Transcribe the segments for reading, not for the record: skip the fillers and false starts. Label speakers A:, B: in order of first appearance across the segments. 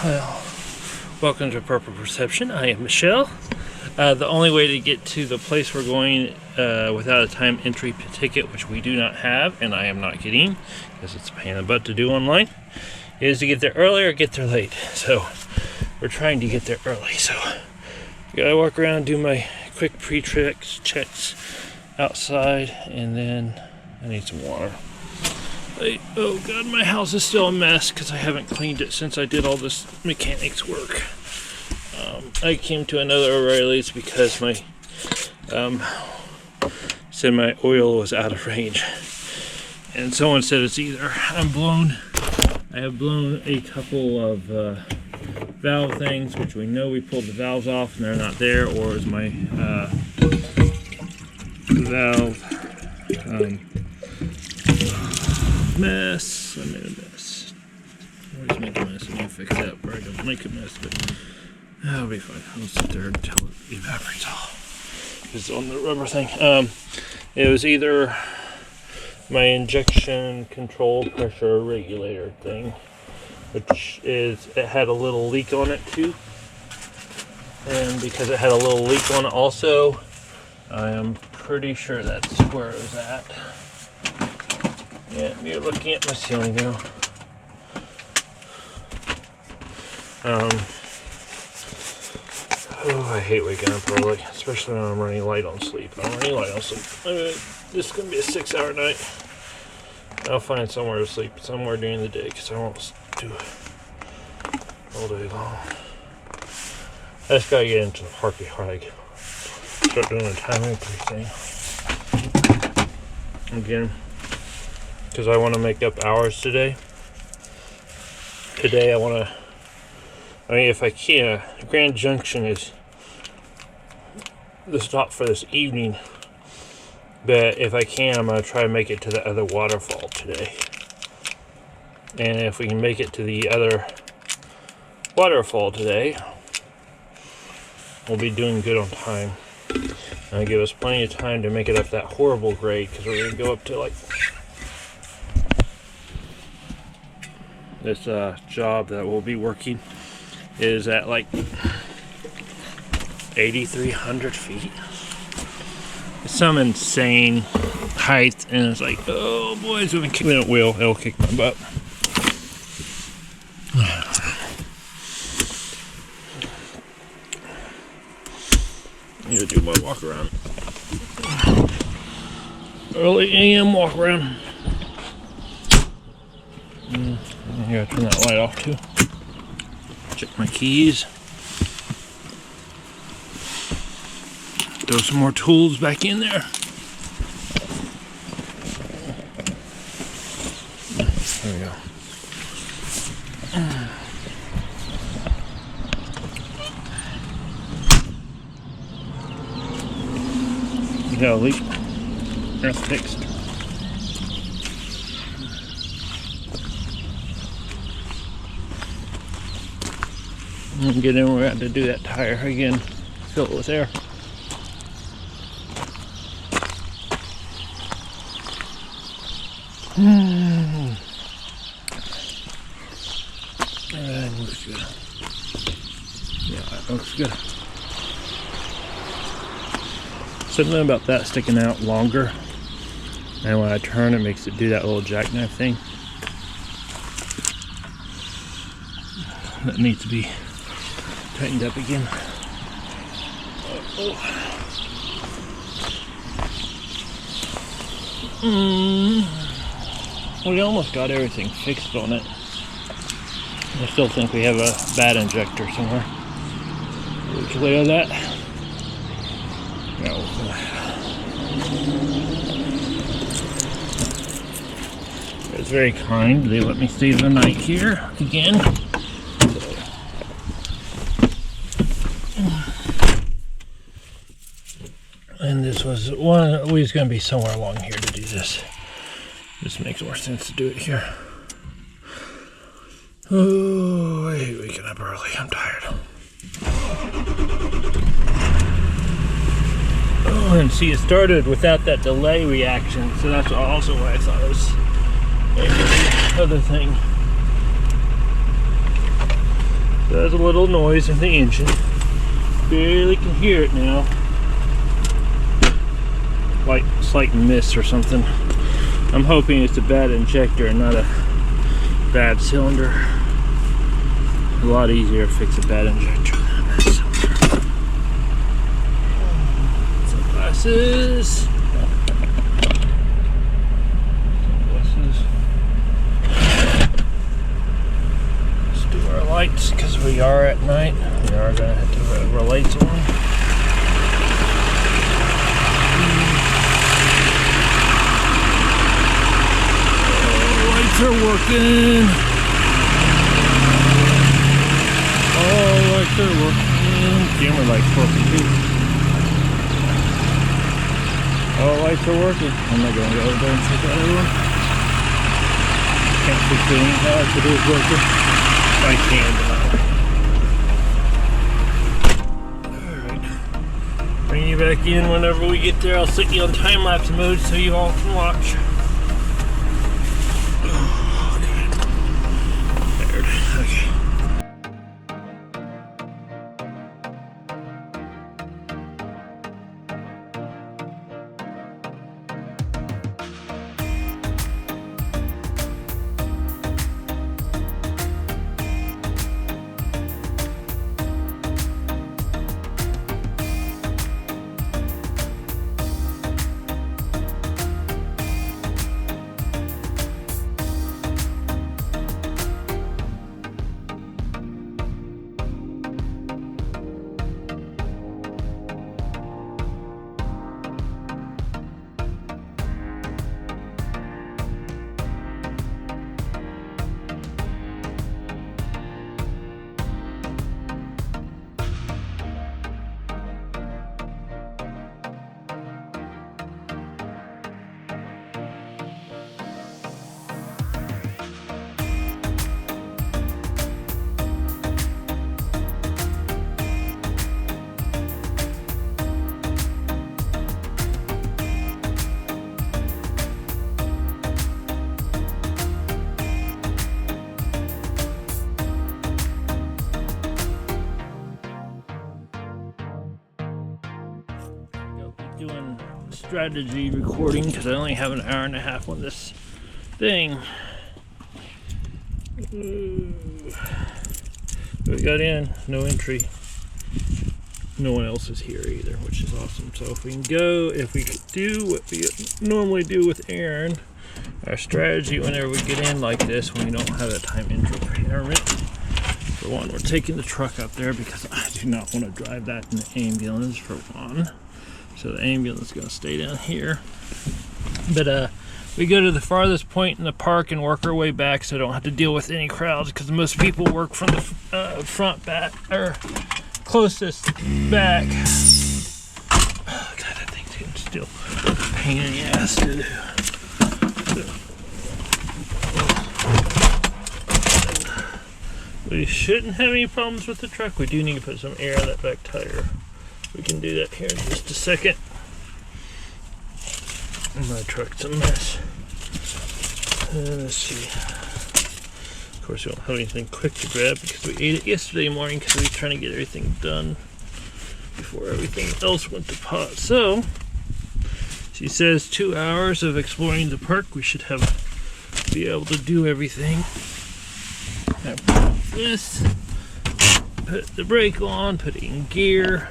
A: Well, welcome to Purple Perception. I am Michelle. The only way to get to the place we're going without a time entry ticket, which we do not have, and I am not getting, because it's a pain in the butt to do online, is to get there early or get there late. So we're trying to get there early. So I gotta walk around and do my quick pre-trip checks outside, and then I need some water. Oh god, my house is still a mess because I haven't cleaned it since I did all this mechanics work. I came to another O'Reilly's because my said my oil was out of range, and someone said it's either I have blown a couple of valve things, which we know we pulled the valves off and they're not there, or is my valve mess. I made a mess. I always make a mess and you fix that, or I don't make a mess, but that'll be fine. I'll sit there until it evaporates all. It's on the rubber thing. It was either my injection control pressure regulator thing, which is, it had a little leak on it too. And because it had a little leak on it also, I am pretty sure that's where it was at. Yeah, you're looking at my ceiling now. Oh, I hate waking up early, especially when I'm running light on sleep. I'm running light on sleep. This is going to be a 6-hour night. I'll find somewhere to sleep, somewhere during the day, because I won't do it all day long. I just got to get into the Harpy hike. Start doing a time entry thing. Again, because I want to make up hours today. Today if I can, Grand Junction is the stop for this evening, but if I can, I'm going to try to make it to the other waterfall today. And if we can make it to the other waterfall today, we'll be doing good on time. And it'll give us plenty of time to make it up that horrible grade, because we're going to go up to like this job that we'll be working is at like 8,300 feet. It's some insane height, and it's like, oh boy, it's gonna kick me. It'll kick my butt. I'm gonna do my walk around. Early AM walk around. I'm gonna turn that light off too. Check my keys. Throw some more tools back in there. There we go. You got a leak? That's fixed. Get in, we're going to do that tire again, fill it with air. That looks good. Yeah, that looks good. Something about that sticking out longer, and when I turn it makes it do that little jackknife thing. That needs to be tightened up again. We almost got everything fixed on it. I still think we have a bad injector somewhere. We clear that. No. It's very kind. They let me stay the night here again. And this was one, we was going to be somewhere along here to do this. This makes more sense to do it here. Oh, I hate waking up early. I'm tired. Oh, and see, it started without that delay reaction, so that's also why I thought it was maybe the other thing. There's a little noise in the engine. Barely can hear it now. Like slight miss or something. I'm hoping it's a bad injector and not a bad cylinder. A lot easier to fix a bad injector than a bad cylinder. Sunglasses. Let's do our lights because we are at night. We are going to have to have our lights on. Lights are working. Oh, lights are working. Camera lights working too. All lights are working. I'm not gonna go over there and check that other one. Can't fix it anyhow if it is working. I can, but alright. Bring you back in whenever we get there. I'll set you on time-lapse mode so you all can watch. Okay. Doing strategy recording because I only have an hour and a half on this thing. We got in, no entry. No one else is here either, which is awesome. So if we can do what we normally do with Aaron, our strategy whenever we get in like this, when we don't have a time entry permit. For one, we're taking the truck up there because I do not want to drive that in the ambulance for one. So the ambulance is going to stay down here. But we go to the farthest point in the park and work our way back so I don't have to deal with any crowds because most people work from the front back, or closest back. Oh, God, that thing's getting still a pain in the ass to do. We shouldn't have any problems with the truck. We do need to put some air on that back tire. We can do that here in just a second. My truck's a mess. Let's see. Of course, we don't have anything quick to grab because we ate it yesterday morning because we were trying to get everything done before everything else went to pot. So, she says 2 hours of exploring the park. We should be able to do everything. This, put the brake on, put it in gear.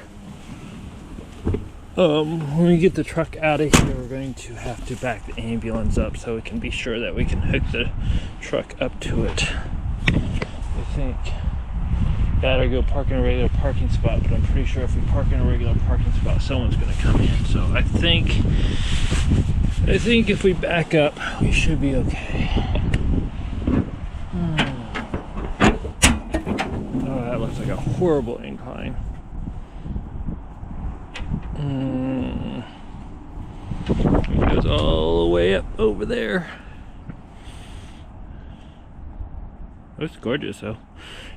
A: When we get the truck out of here, we're going to have to back the ambulance up so we can be sure that we can hook the truck up to it. I think gotta go park in a regular parking spot, but I'm pretty sure if we park in a regular parking spot, someone's going to come in. So I think if we back up, we should be okay. Oh, that looks like a horrible incline. It goes all the way up over there. Looks gorgeous though.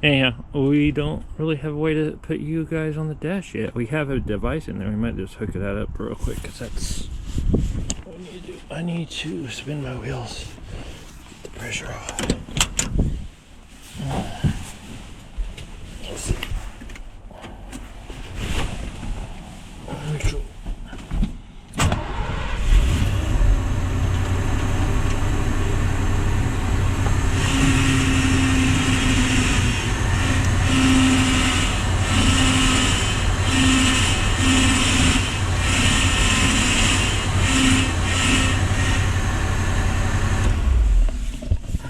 A: Anyhow, we don't really have a way to put you guys on the dash yet. We have a device in there. We might just hook that up real quick because that's what I need to do. I need to spin my wheels, get the pressure off. Let's see. Neutral.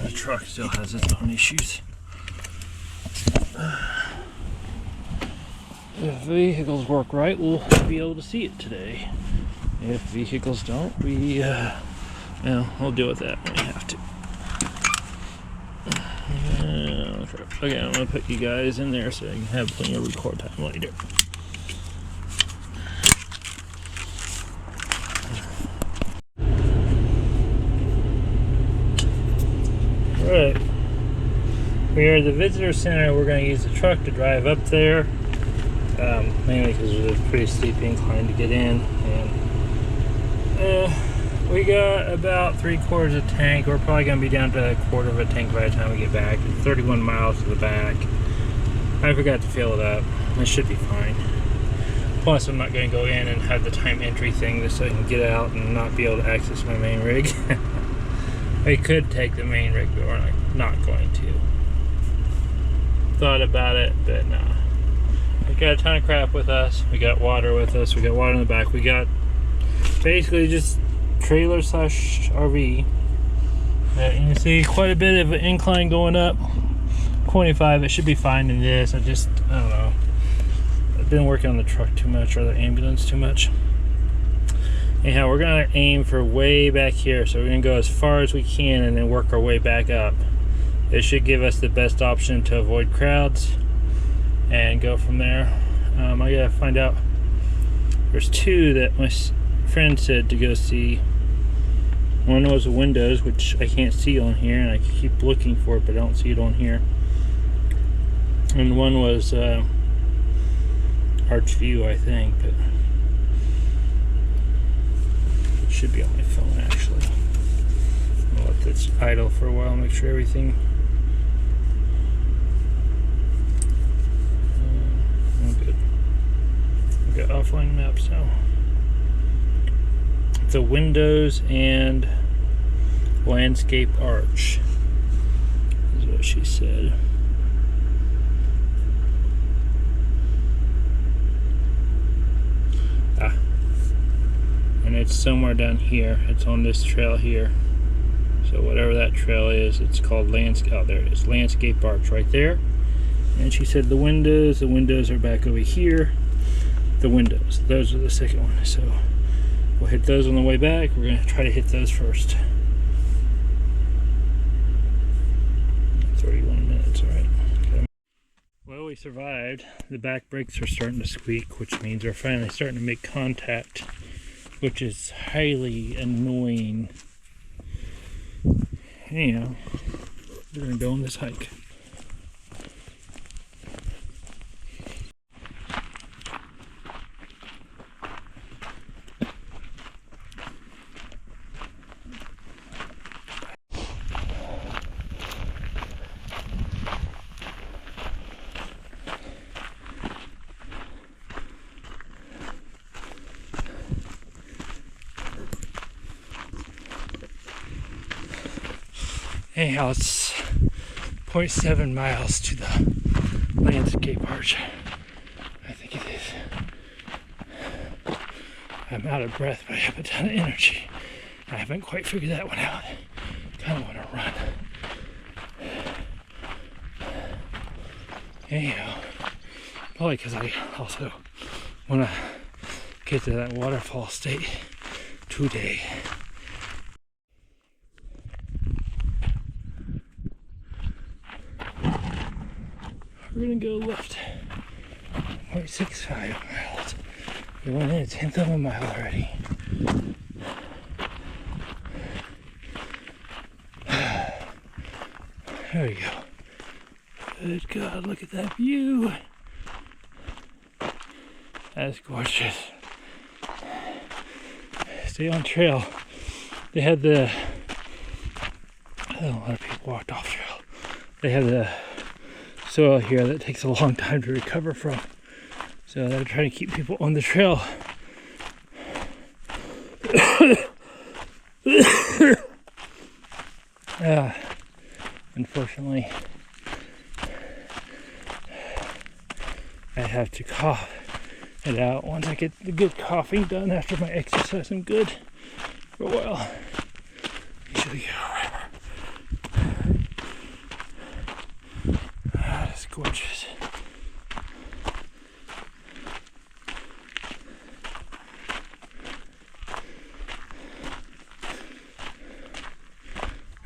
A: The truck still has its own issues. If vehicles work right, we'll be able to see it today. If vehicles don't, we'll deal with that when we have to. Okay, I'm gonna put you guys in there so I can have plenty of record time later. Alright. We are at the visitor center. We're going to use the truck to drive up there. Mainly because there's a pretty steep incline to get in. And we got about 3/4 of a tank. We're probably going to be down to a quarter of a tank by the time we get back. It's 31 miles to the back. I forgot to fill it up. It should be fine. Plus, I'm not going to go in and have the time entry thing just so I can get out and not be able to access my main rig. We could take the main rig, but we're not going to. Thought about it, but no. We got a ton of crap with us. We got water with us. We got water in the back. We got basically just trailer / RV. You can see quite a bit of an incline going up. 25. It should be fine in this. I don't know. I've been working on the truck too much or the ambulance too much. Anyhow, we're gonna aim for way back here, so we're gonna go as far as we can and then work our way back up. It should give us the best option to avoid crowds and go from there. I gotta find out. There's two that my friend said to go see. One was the windows, which I can't see on here, and I keep looking for it, but I don't see it on here. And one was Arch View, I think, but it should be on my phone actually. I'll let this idle for a while, make sure everything. Good. We've got offline maps now. The windows and landscape arch is what she said. And it's somewhere down here. It's on this trail here. So whatever that trail is, it's called landscape. Oh, there it is. Landscape arch right there. And she said the windows are back over here. The windows, those are the second one. So we'll hit those on the way back. We're gonna try to hit those first. 31 minutes, all right. Okay. Well, we survived. The back brakes are starting to squeak, which means they're finally starting to make contact, which is highly annoying. Anyhow, we're gonna go on this hike. Anyhow, it's 0.7 miles to the landscape arch. I think it is. I'm out of breath, but I have a ton of energy. I haven't quite figured that one out. Kind of want to run. Anyhow, probably because I also want to get to that waterfall state today. We're gonna go left 0.65 miles. We went in a 1/10 of a mile already. There we go. Good God, look at that view. That's gorgeous. Stay on trail. They had a lot of people walked off trail. They had the soil here that takes a long time to recover from. So they're trying to keep people on the trail. Unfortunately, I have to cough it out. Once I get the good coughing done after my exercise, I'm good for a while. Usually get over. That's gorgeous.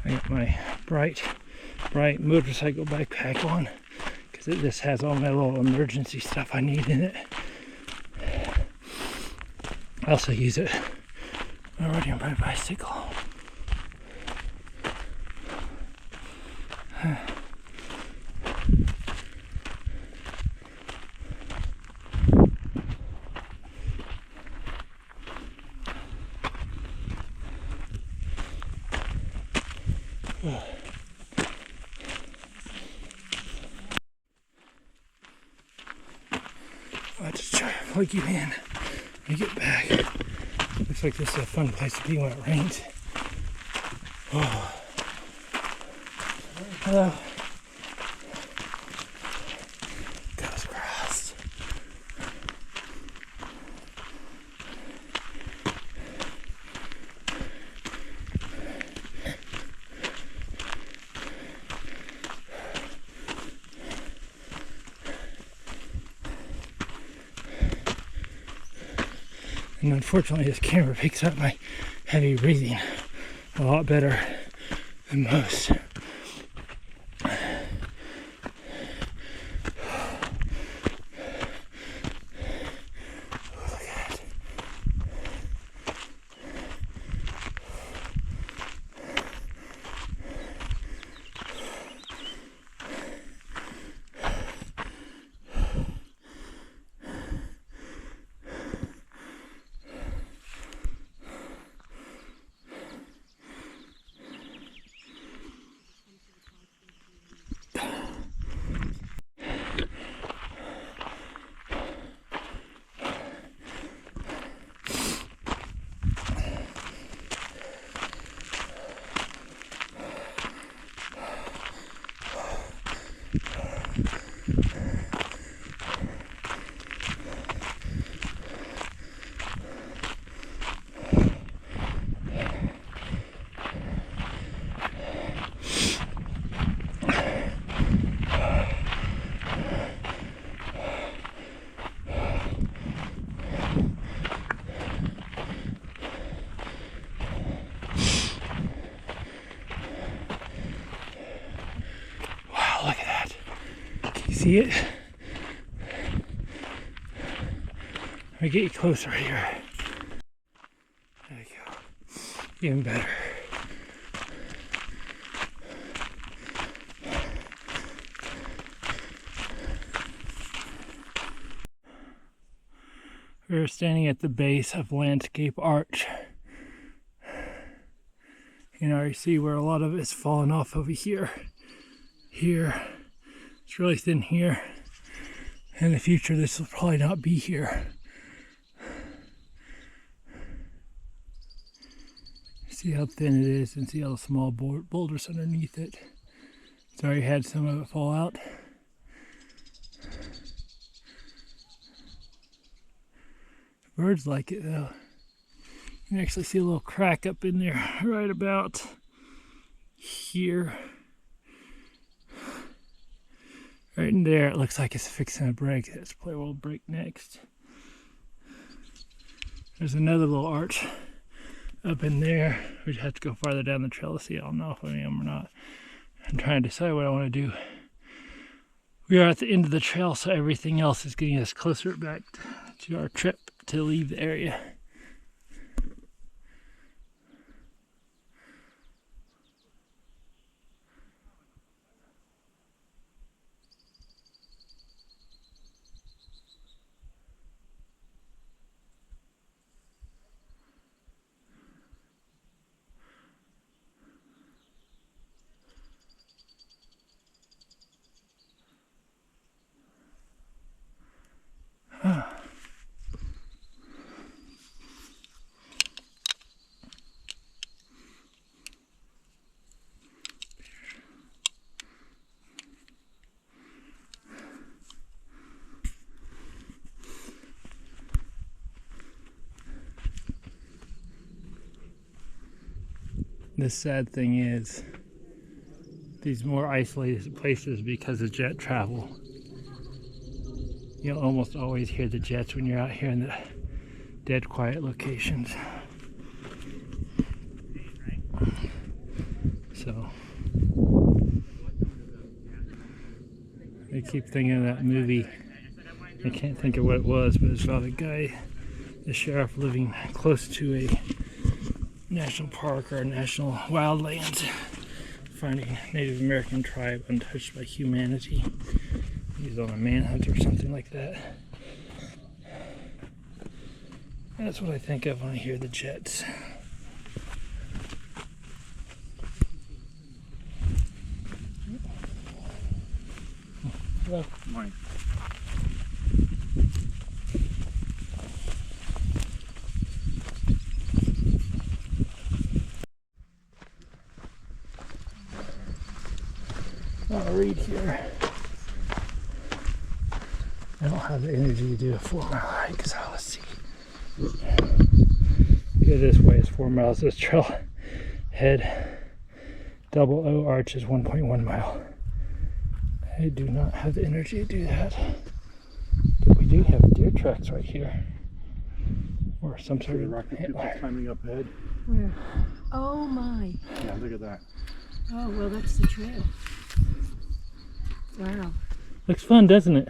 A: I got my bright motorcycle backpack on because it just has all my little emergency stuff I need in it. I also use it when riding on my bicycle. I'll just try to plug you in when you get back. Looks like this is a fun place to be when it rains. Oh. Hello. Goes crossed. And unfortunately, this camera picks up my heavy breathing a lot better than most. Look at that. Can you see it? Let me get you closer here. There you go. Even better. We're standing at the base of Landscape Arch. You know, you see where a lot of it's fallen off over here. Here. It's really thin here. In the future, this will probably not be here. See how thin it is and see all the small boulders underneath it. It's already had some of it fall out. Birds like it though. You can actually see a little crack up in there right about here. Right in there, it looks like it's fixing to break. Let's play we'll break next. There's another little arch up in there. We'd have to go farther down the trail to see. I don't know if I am or not. I'm trying to decide what I want to do. We are at the end of the trail, so everything else is getting us closer back to our trip to leave the area. The sad thing is, these more isolated places, because of jet travel, you'll almost always hear the jets when you're out here in the dead quiet locations. So I keep thinking of that movie. I can't think of what it was, but it's about a guy, the sheriff, living close to a national park or a national wildlands, finding a Native American tribe untouched by humanity. He's on a manhunt or something like that. That's what I think of when I hear the jets. Hello. Good morning. I'll read here. I don't have the energy to do a 4 mile hike, so let's see. Go this way is 4 miles. This trail head double O arch is 1.1 mile. I do not have the energy to do that. But we do have deer tracks right here. Or some sort of
B: rocky people climbing up ahead.
C: Where? Oh my.
B: Yeah, look at that.
C: Oh, well, that's the trail. Wow.
A: Looks fun, doesn't it?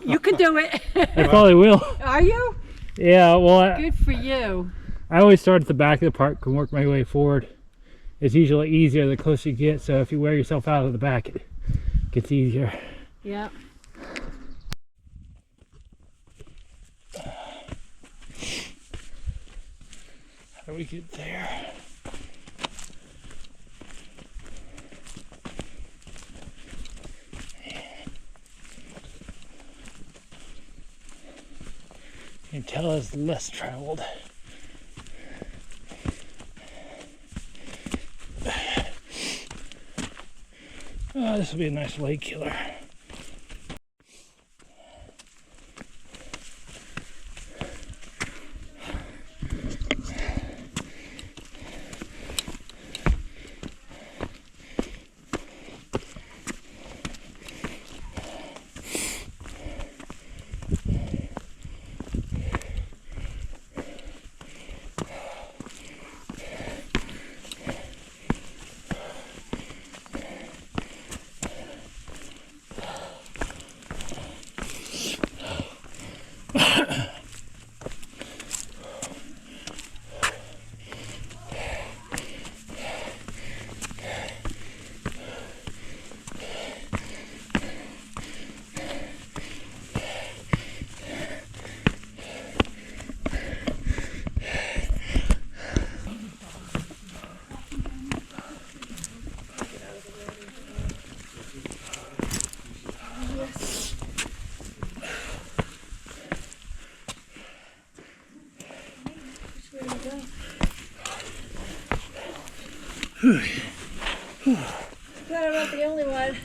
C: You can do it.
A: I probably will.
C: Are you?
A: Yeah, well,
C: Good for you.
A: I always start at the back of the park and work my way forward. It's usually easier the closer you get, so if you wear yourself out of the back, it gets easier.
C: Yeah.
A: How do we get there? You can tell it's less traveled. Oh, this will be a nice leg killer.
C: Glad I'm not the only one.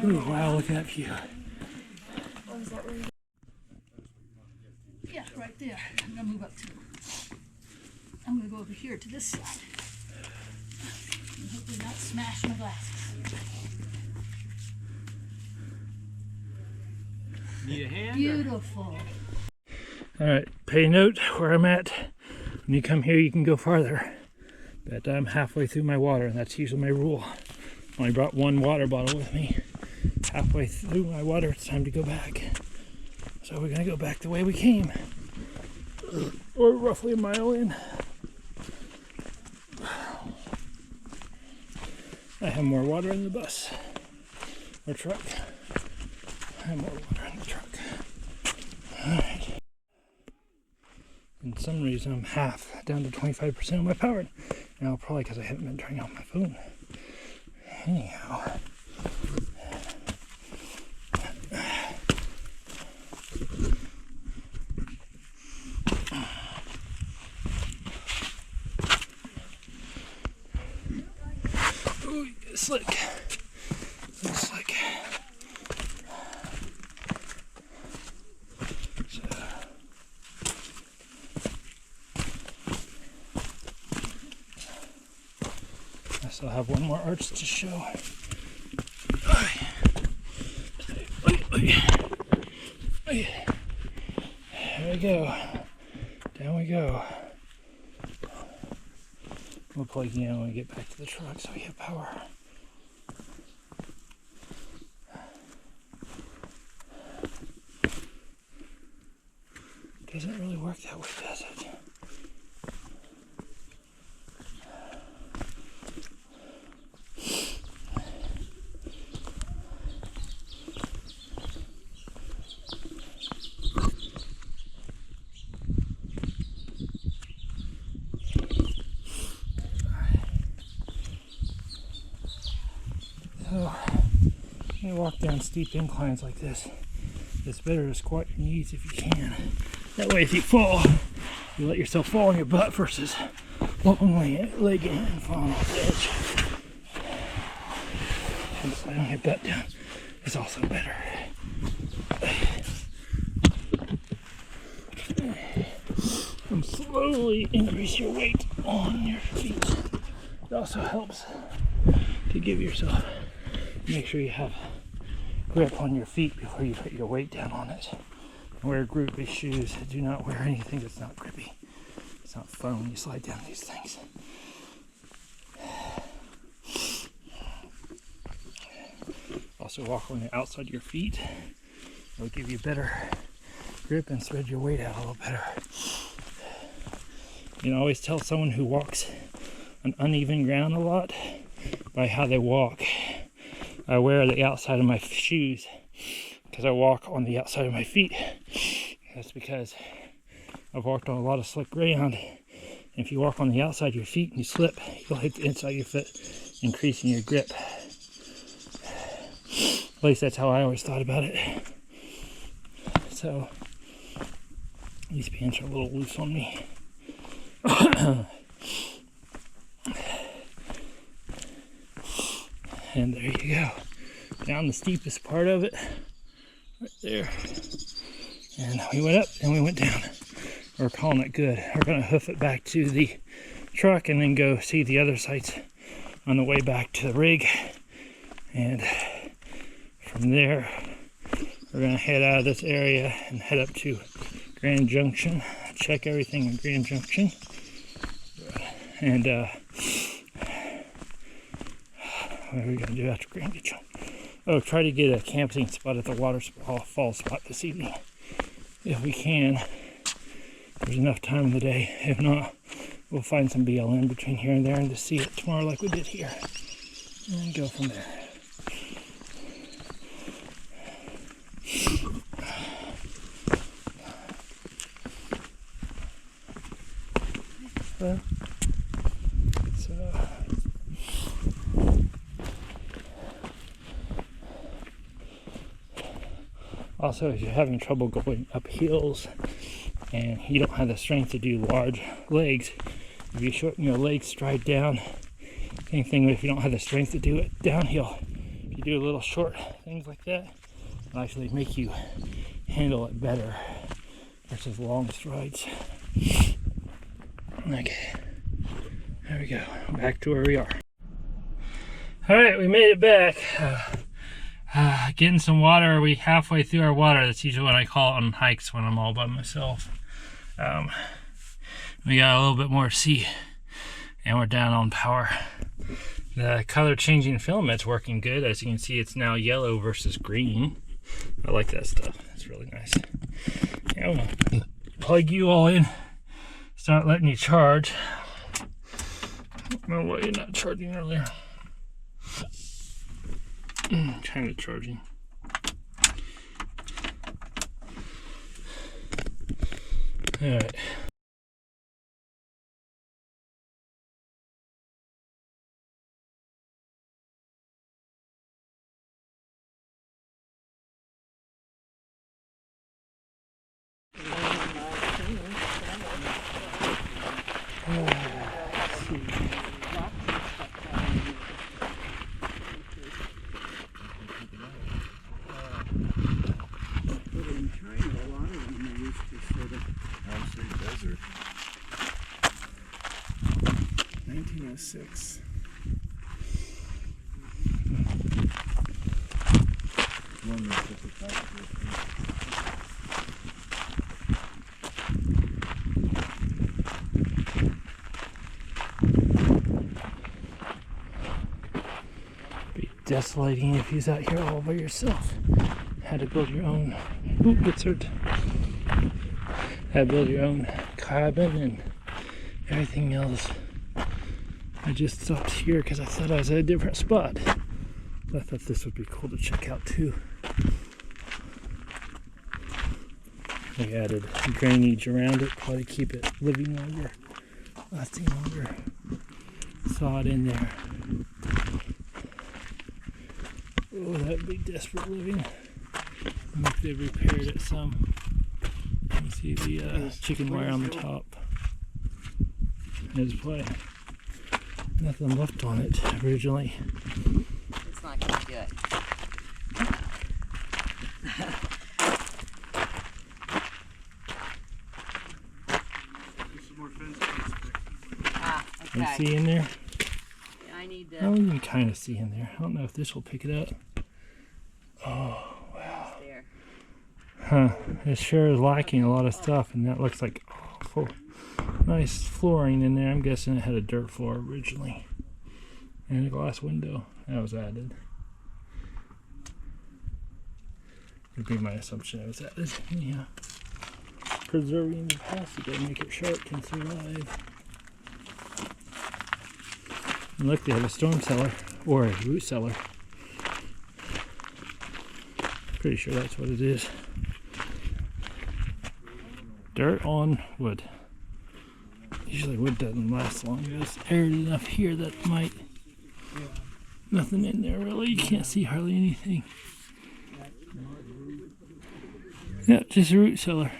A: Ooh, wow, look at that view.
C: Yeah, right there. I'm gonna move up to. I'm gonna go over here to this side. And hopefully not smash my glasses.
B: Need a hand?
C: Beautiful.
A: All right, pay note where I'm at. When you come here, you can go farther. But I'm halfway through my water, and that's usually my rule. Only brought one water bottle with me. Halfway through my water, it's time to go back. So we're gonna go back the way we came. Or roughly a mile in. I have more water in the bus. Or truck. I have more water in the truck. Alright. For some reason I'm half down to 25% of my power. Now probably because I haven't been turning off my phone. Anyhow. Ooh, slick. Slick. So. Still have one more arch to show. There we go. Down we go. We'll plug in when we get back to the truck so we have power. Doesn't really work that way, does it? So, when you walk down steep inclines like this, it's better to squat your knees if you can. That way if you fall, you let yourself fall on your butt versus walking leg in and falling off the edge. And sliding your butt down is also better. And slowly increase your weight on your feet. It also helps to give yourself, make sure you have grip on your feet before you put your weight down on it. Wear grippy shoes. Do not wear anything that's not grippy. It's not fun when you slide down these things. Also walk on the outside of your feet. It'll give you better grip and spread your weight out a little better. You can always tell someone who walks on uneven ground a lot by how they walk. I wear the outside of my shoes because I walk on the outside of my feet. That's because I've walked on a lot of slick ground. And if you walk on the outside of your feet and you slip, you'll hit the inside of your foot, increasing your grip. At least that's how I always thought about it. So these pants are a little loose on me. And there you go. Down the steepest part of it. Right there. And we went up and we went down. We're calling it good. We're going to hoof it back to the truck and then go see the other sites on the way back to the rig. And from there, we're going to head out of this area and head up to Grand Junction. Check everything in Grand Junction. And what are we going to do after Grand Junction? Oh, try to get a camping spot at the waterfall spot this evening. If we can. There's enough time in the day. If not, we'll find some BLM between here and there and just see it tomorrow like we did here. And go from there. Also, if you're having trouble going up hills and you don't have the strength to do large legs, if you shorten your leg stride down, same thing if you don't have the strength to do it downhill. If you do a little short things like that, it'll actually make you handle it better versus long strides. Okay, there we go, back to where we are. All right, we made it back. Getting some water. We halfway through our water. That's usually what I call it on hikes when I'm all by myself. We got a little bit more to see, and we're down on power. The color changing filament's working good. As you can see, it's now yellow versus green. I like that stuff. It's really nice. Yeah, I'm gonna plug you all in. Start letting you charge. I don't know why you're not charging earlier. Kind of charging. All right.
B: In China, a lot of them are used to sort of desert. 1906.
A: Be desolating if you're out here all by yourself. Had to build your own. Ooh, gets hurt. Had to build your own cabin and everything else. I just stopped here because I thought I was at a different spot. I thought this would be cool to check out too. We added drainage around it, probably keep it living longer, lasting longer. Saw it in there. Oh, that'd be desperate living. If they repaired it some. You see the chicken wire on the top. There's play. Nothing left on it originally.
D: It's not gonna do it.
A: You
D: Okay.
A: see in there?
D: I need
A: Oh,
D: to
A: you can kind of see in there. I don't know if this will pick it up. Oh,
D: there.
A: huh. It sure is lacking a lot of stuff, and that looks like nice flooring in there. I'm guessing it had a dirt floor originally. And a glass window. That was added. Would be my assumption it was added. Yeah. Preserving the plastic to make it sure it can survive. And look, they have a storm cellar or a root cellar. Pretty sure that's what it is. Dirt on wood. Usually wood doesn't last long. There's arid enough here that it might. Nothing in there really. You can't see hardly anything. Yeah, just a root cellar.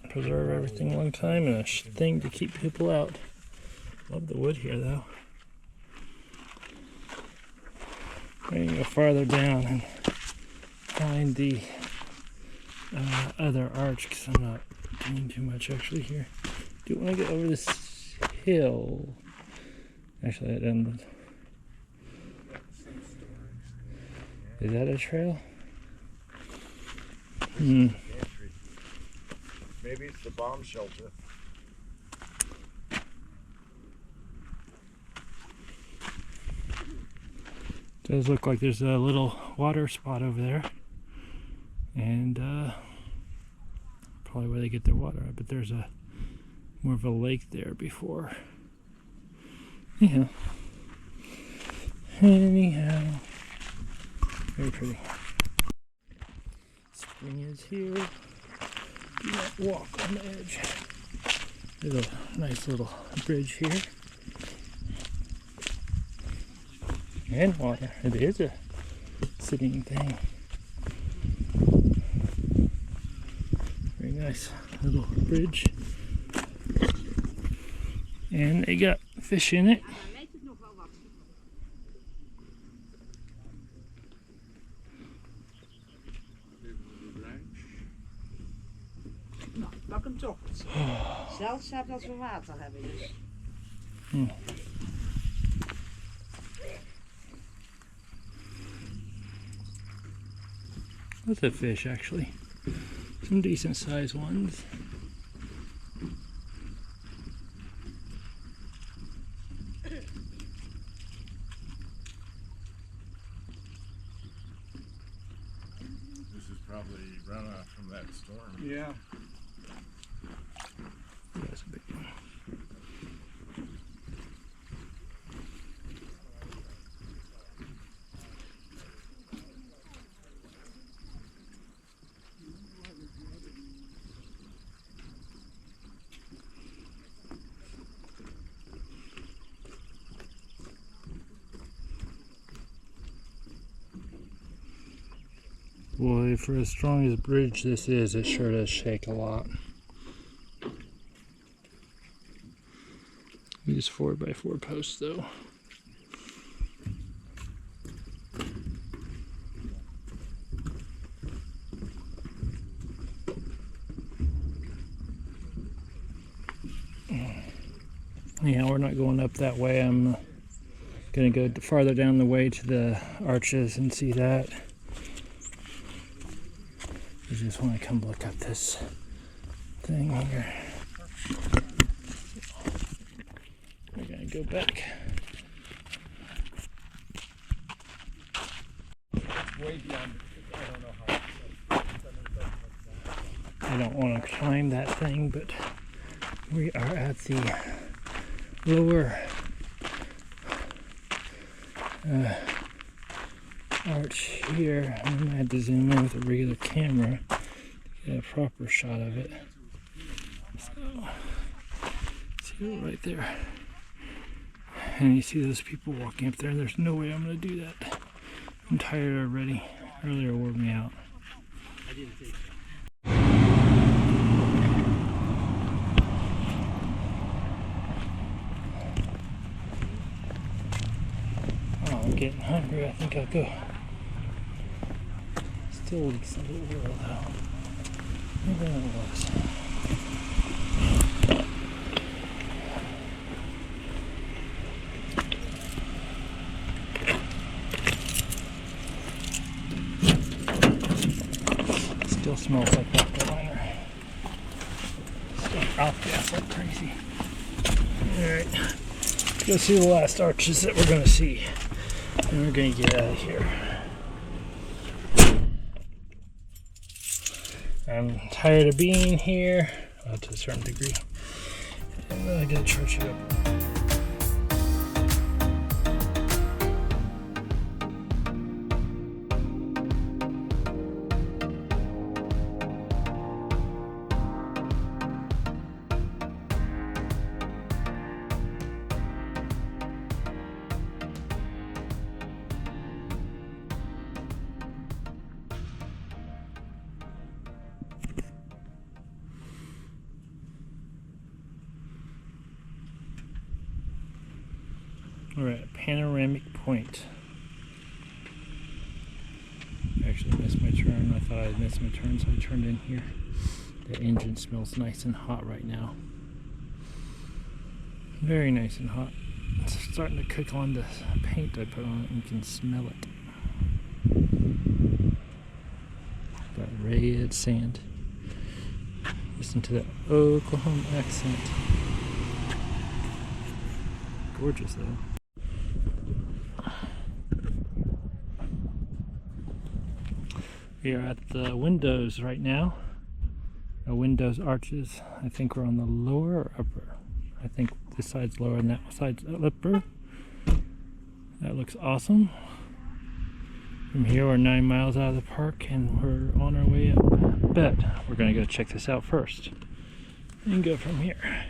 A: Preserve everything a long time and a thing to keep people out. Love the wood here though. We're going to go farther down and find the other arch because I'm not doing too much actually here. Do want to get over this hill. Actually, that doesn't. Is that a trail? Hmm.
E: Maybe it's the bomb shelter.
A: Does look like there's a little water spot over there, and probably where they get their water at. But there's a more of a lake there before. Anyhow, very pretty. Spring is here. Do not walk on the edge. There's a nice little bridge here. And water. It is a sitting thing. Very nice little bridge. And they got fish in it.
D: Nou, pak hem toch. Zeldzaam als we water hebben dus.
A: Lots of fish actually. Some decent sized ones.
E: This is probably runoff from that storm.
B: Yeah.
A: That's a big one. Boy, for as strong as a bridge this is, it sure does shake a lot. These 4x4 posts though. Yeah, we're not going up that way. I'm gonna go farther down the way to the arches and see that. just want to come look up this thing here. We're gonna go back.
E: Way beyond. I don't know how.
A: I don't want to climb that thing, but we are at the lower arch here. I'm gonna have to zoom in with a regular camera to get a proper shot of it. So, see it right there. And you see those people walking up there, and there's no way I'm gonna do that. I'm tired already. Earlier wore me out. Oh, I'm getting hungry. I think I'll go. Still leaks a little oil though. Maybe that was. Still smells like Alkaliner. Still off gas like crazy. Alright. Let's go see the last arches that we're going to see. And we're going to get out of here. I'm tired of being here. Well, to a certain degree. I'm really going to charge it up. We're at Panoramic Point. I actually missed my turn. I thought I'd missed my turn, so I turned in here. The engine smells nice and hot right now. Very nice and hot. It's starting to cook on the paint I put on it, and you can smell it. Got red sand. Listen to that Oklahoma accent. Gorgeous though. We are at the windows right now. The windows arches. I think we're on the lower or upper. I think this side's lower and that side's upper. That looks awesome. From here we're 9 miles out of the park and we're on our way up. But we're gonna go check this out first and go from here.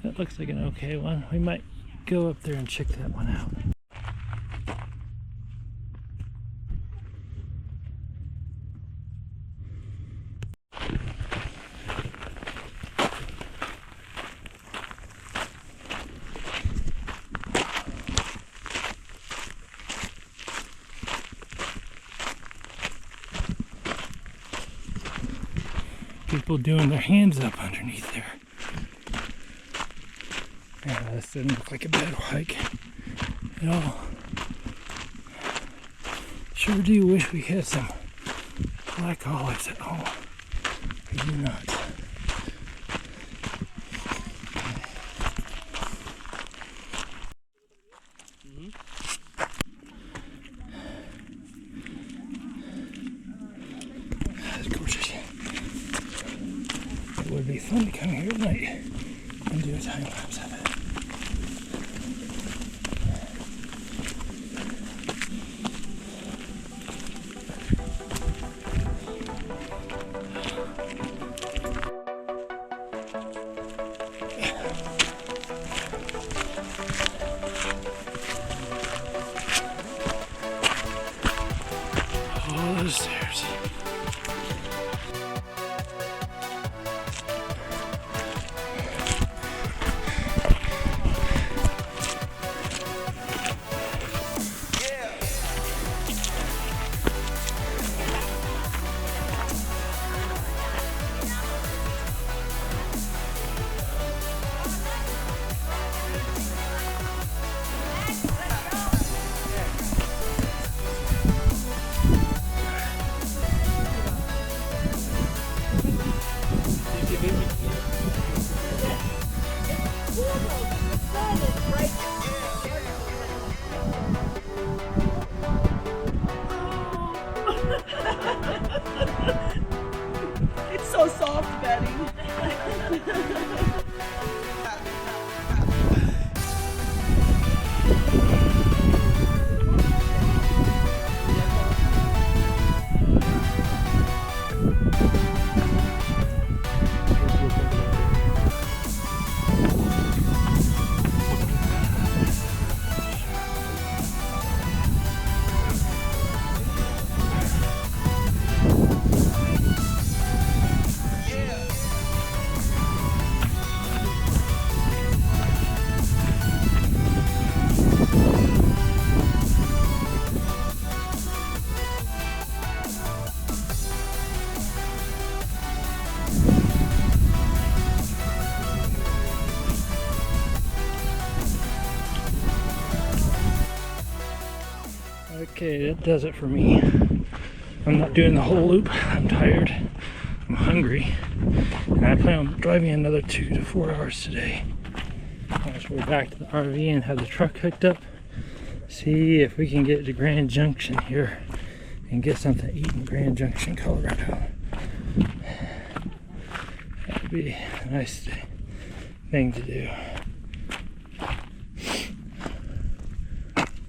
A: That looks like an okay one. We might go up there and check that one out. People doing their hands up underneath there. Yeah, this didn't look like a bad hike at all. Sure do wish we had some black olives at home. We do not. That's gorgeous. It would be fun to come here at night and do a time lapse of it. All those stairs.
D: so soft, Betty.
A: Okay, that does it for me. I'm not doing the whole loop. I'm tired. I'm hungry. And I plan on driving another 2 to 4 hours today. Once we're back to the RV and have the truck hooked up, see if we can get to Grand Junction here and get something to eat in Grand Junction, Colorado. That'd be a nice thing to do.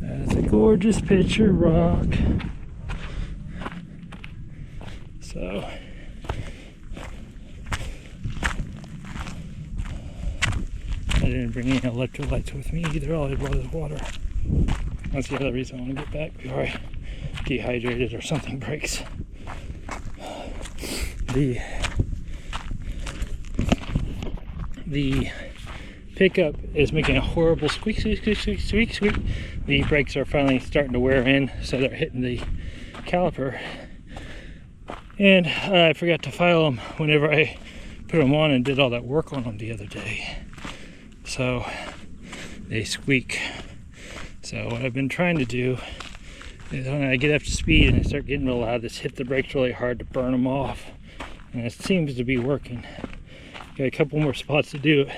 A: That's a gorgeous picture rock. So I didn't bring any electrolytes with me either. All I brought is water. That's the other reason I want to get back before I dehydrated or something breaks. The pickup is making a horrible squeak, squeak, squeak, squeak, squeak, squeak. The brakes are finally starting to wear in, so they're hitting the caliper. And I forgot to file them whenever I put them on and did all that work on them the other day. So they squeak. So what I've been trying to do is when I get up to speed and I start getting real loud, just hit the brakes really hard to burn them off. And it seems to be working. Got a couple more spots to do it.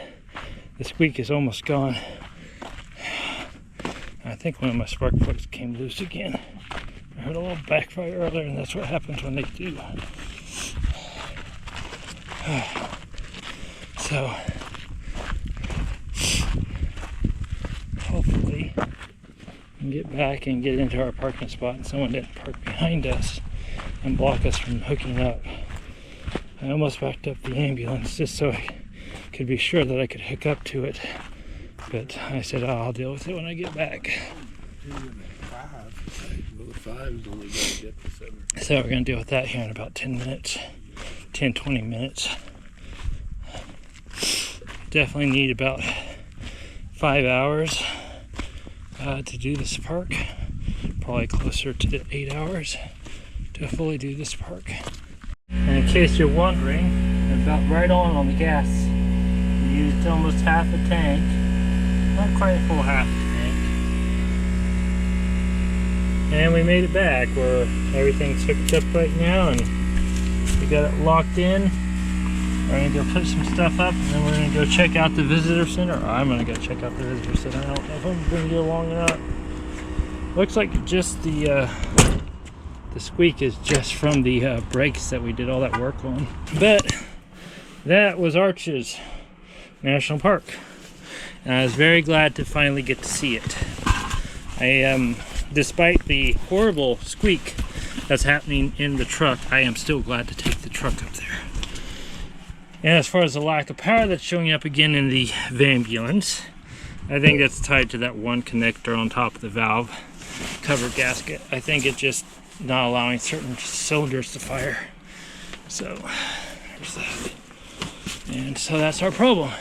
A: The squeak is almost gone. I think one of my spark plugs came loose again. I heard a little backfire earlier, and that's what happens when they do. So, hopefully, we can get back and get into our parking spot and someone didn't park behind us and block us from hooking up. I almost backed up the ambulance just so I could be sure that I could hook up to it, but I said, oh, I'll deal with it when I get back. So we're going to deal with that here in about 10 minutes, 20 minutes. Definitely need about 5 hours to do this park, probably closer to 8 hours to fully do this park. And in case you're wondering, about right on the gas. Used almost half a tank, not quite a full half a tank, and we made it back where everything's hooked up right now and we got it locked in. We're gonna go put some stuff up and then we're gonna go check out the visitor center. I'm gonna go check out the visitor center. I don't know if I'm gonna go long enough. Looks like just the squeak is just from the brakes that we did all that work on. But that was Arches National Park, and I was very glad to finally get to see it. Despite the horrible squeak that's happening in the truck, I am still glad to take the truck up there. And as far as the lack of power that's showing up again in the Vambulance, I think that's tied to that one connector on top of the valve cover gasket. I think it's just not allowing certain cylinders to fire. So there's that. And so that's our problem.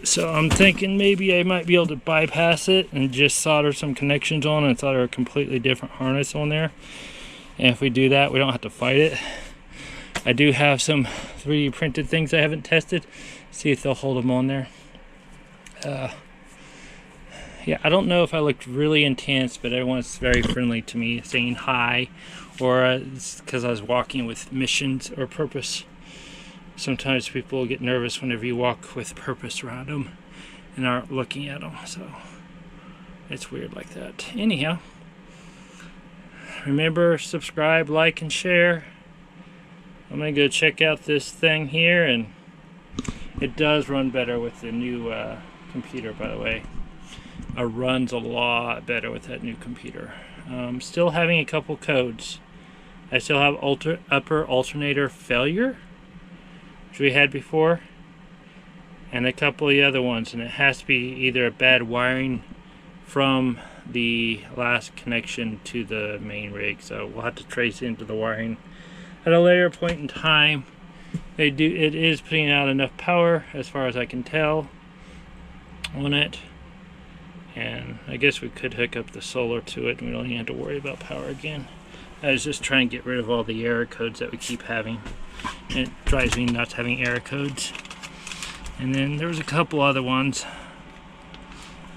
A: So I'm thinking maybe I might be able to bypass it and just solder some connections on and solder a completely different harness on there. And if we do that, we don't have to fight it. I do have some 3D printed things I haven't tested. See if they'll hold them on there. Yeah, I don't know if I looked really intense, but everyone's very friendly to me, saying hi, or it's because I was walking with missions or purpose. Sometimes people get nervous whenever you walk with purpose around them and aren't looking at them, so it's weird like that. Anyhow, remember, subscribe, like, and share, I'm gonna go check out this thing here, and it does run better with the new computer, by the way. It runs a lot better with that new computer. Still having a couple codes. I still have upper alternator failure, which we had before, and a couple of the other ones, and it has to be either a bad wiring from the last connection to the main rig, so we'll have to trace into the wiring at a later point in time. It is putting out enough power as far as I can tell on it, and I guess we could hook up the solar to it and we don't even have to worry about power again. I was just trying to get rid of all the error codes that we keep having, and it drives me nuts having error codes. And then there was a couple other ones.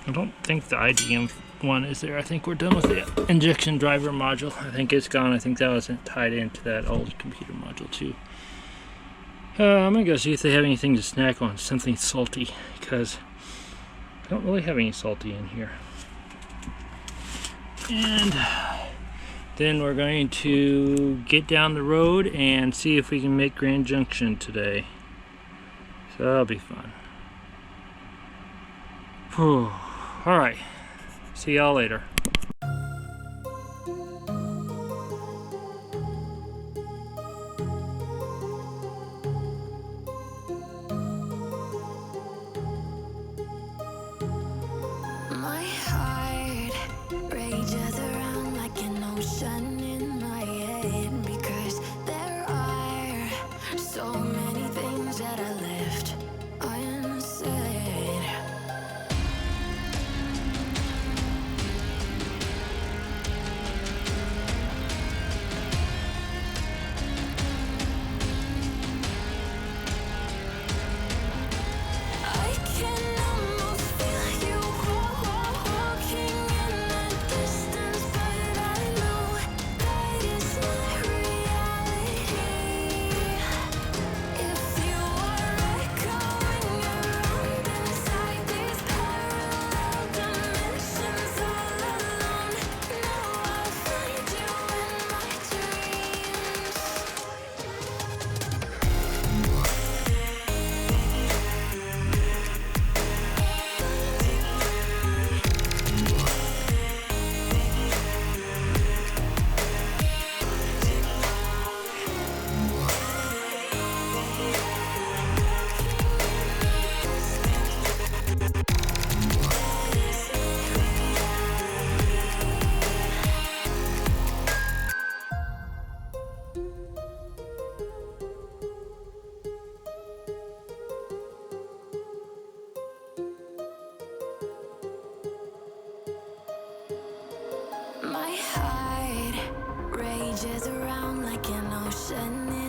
A: I don't think the IDM one is there. I think we're done with the injection driver module. I think it's gone. I think that wasn't tied into that old computer module too. I'm gonna go see if they have anything to snack on, something salty, because I don't really have any salty in here. And then we're going to get down the road and see if we can make Grand Junction today. So that'll be fun. Whew. All right. See y'all later.
F: My heart rages around like an ocean in my head, because there are so many things that I left unsaid. I can almost feel you walking in the distance, but I know that it's not reality. If you are echoing around inside these parallel dimensions all alone, now I'll find you in my dreams. My heart rages around like an ocean